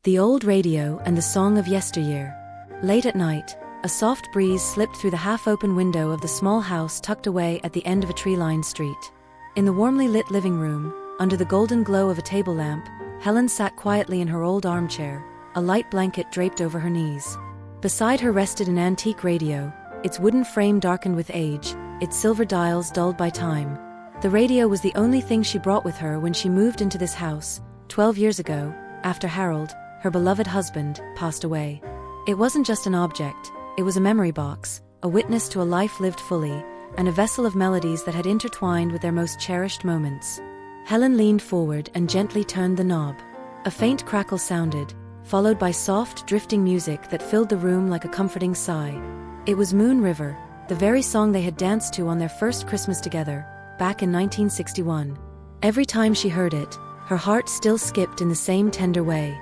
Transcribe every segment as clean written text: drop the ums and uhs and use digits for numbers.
The old radio and the song of yesteryear. Late at night, a soft breeze slipped through the half-open window of the small house tucked away at the end of a tree-lined street. In the warmly lit living room, under the golden glow of a table lamp, Helen sat quietly in her old armchair, a light blanket draped over her knees. Beside her rested an antique radio, its wooden frame darkened with age, its silver dials dulled by time. The radio was the only thing she brought with her when she moved into this house, 12 years ago, after Harold, her beloved husband, passed away. It wasn't just an object, it was a memory box, a witness to a life lived fully, and a vessel of melodies that had intertwined with their most cherished moments. Helen leaned forward and gently turned the knob. A faint crackle sounded, followed by soft, drifting music that filled the room like a comforting sigh. It was Moon River, the very song they had danced to on their first Christmas together, back in 1961. Every time she heard it, her heart still skipped in the same tender way.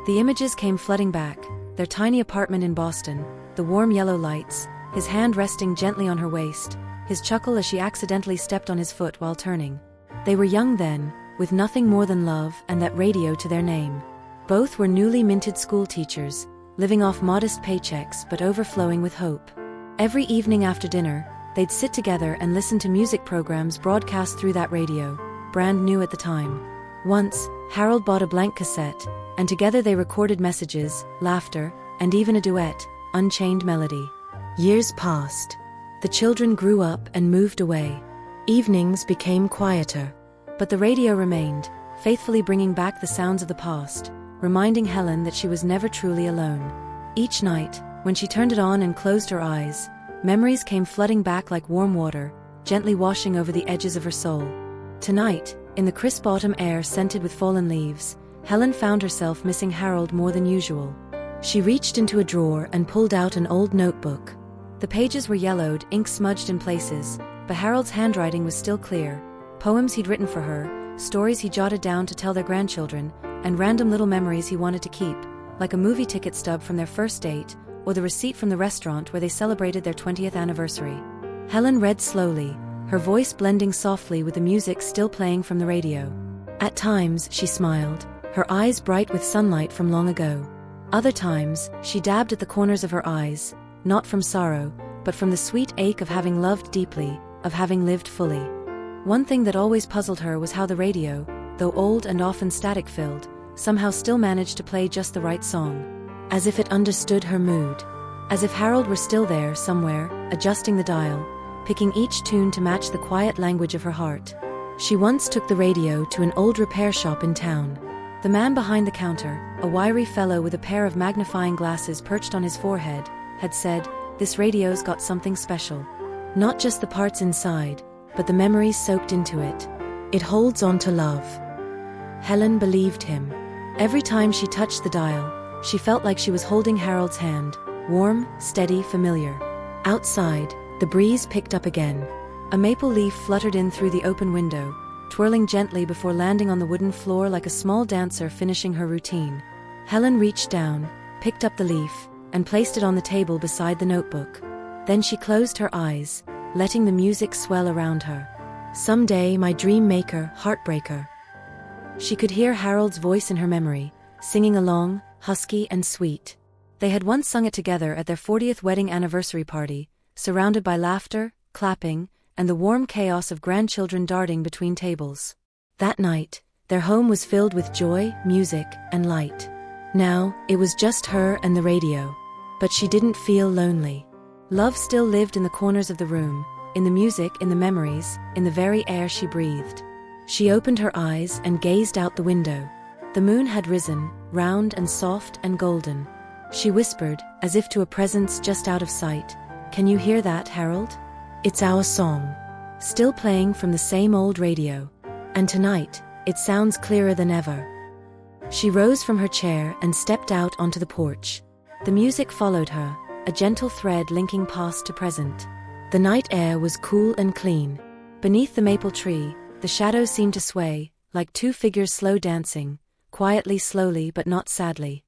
The images came flooding back, their tiny apartment in Boston, the warm yellow lights, his hand resting gently on her waist, his chuckle as she accidentally stepped on his foot while turning. They were young then, with nothing more than love and that radio to their name. Both were newly minted school teachers, living off modest paychecks but overflowing with hope. Every evening after dinner, they'd sit together and listen to music programs broadcast through that radio, brand new at the time. Once, Harold bought a blank cassette, and together they recorded messages, laughter, and even a duet, Unchained Melody. Years passed. The children grew up and moved away. Evenings became quieter. But the radio remained, faithfully bringing back the sounds of the past, reminding Helen that she was never truly alone. Each night, when she turned it on and closed her eyes, memories came flooding back like warm water, gently washing over the edges of her soul. Tonight, in the crisp autumn air scented with fallen leaves, Helen found herself missing Harold more than usual. She reached into a drawer and pulled out an old notebook. The pages were yellowed, ink smudged in places, but Harold's handwriting was still clear. Poems he'd written for her, stories he jotted down to tell their grandchildren, and random little memories he wanted to keep, like a movie ticket stub from their first date, or the receipt from the restaurant where they celebrated their 20th anniversary. Helen read slowly, her voice blending softly with the music still playing from the radio. At times, she smiled, her eyes bright with sunlight from long ago. Other times, she dabbed at the corners of her eyes, not from sorrow, but from the sweet ache of having loved deeply, of having lived fully. One thing that always puzzled her was how the radio, though old and often static-filled, somehow still managed to play just the right song. As if it understood her mood. As if Harold were still there somewhere, adjusting the dial, picking each tune to match the quiet language of her heart. She once took the radio to an old repair shop in town. The man behind the counter, a wiry fellow with a pair of magnifying glasses perched on his forehead, had said, "This radio's got something special. Not just the parts inside, but the memories soaked into it. It holds on to love." Helen believed him. Every time she touched the dial, she felt like she was holding Harold's hand, warm, steady, familiar. Outside, the breeze picked up again. A maple leaf fluttered in through the open window, twirling gently before landing on the wooden floor like a small dancer finishing her routine. Helen reached down, picked up the leaf, and placed it on the table beside the notebook. Then she closed her eyes, letting the music swell around her. "Someday my dream maker, heartbreaker." She could hear Harold's voice in her memory, singing along, husky and sweet. They had once sung it together at their 40th wedding anniversary party, surrounded by laughter, clapping, and the warm chaos of grandchildren darting between tables. That night, their home was filled with joy, music, and light. Now, it was just her and the radio. But she didn't feel lonely. Love still lived in the corners of the room, in the music, in the memories, in the very air she breathed. She opened her eyes and gazed out the window. The moon had risen, round and soft and golden. She whispered, as if to a presence just out of sight, "Can you hear that, Harold? It's our song. Still playing from the same old radio. And tonight, it sounds clearer than ever." She rose from her chair and stepped out onto the porch. The music followed her, a gentle thread linking past to present. The night air was cool and clean. Beneath the maple tree, the shadows seemed to sway, like two figures slow dancing, quietly, slowly but not sadly.